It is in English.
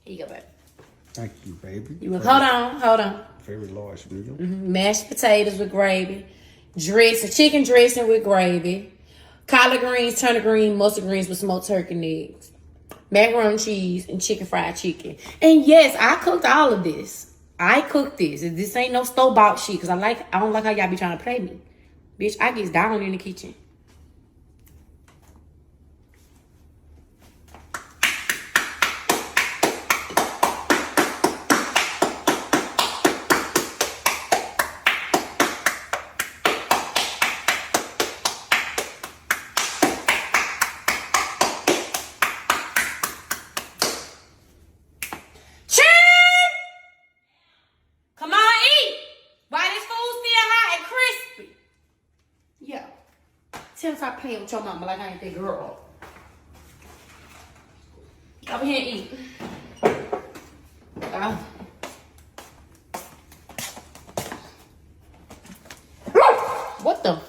Here you go, baby. Thank you, baby. Hold on. Very large meal. Mashed potatoes with gravy, chicken dressing with gravy, collard greens, turnip green, mustard greens with smoked turkey necks, macaroni and cheese, and chicken fried chicken. And yes, I cooked all of this. I cooked this. This ain't no store-bought shit, because I don't like how y'all be trying to play me. Bitch, I get down in the kitchen. Stop playing with your mama like I ain't that girl. Over here and eat. What the?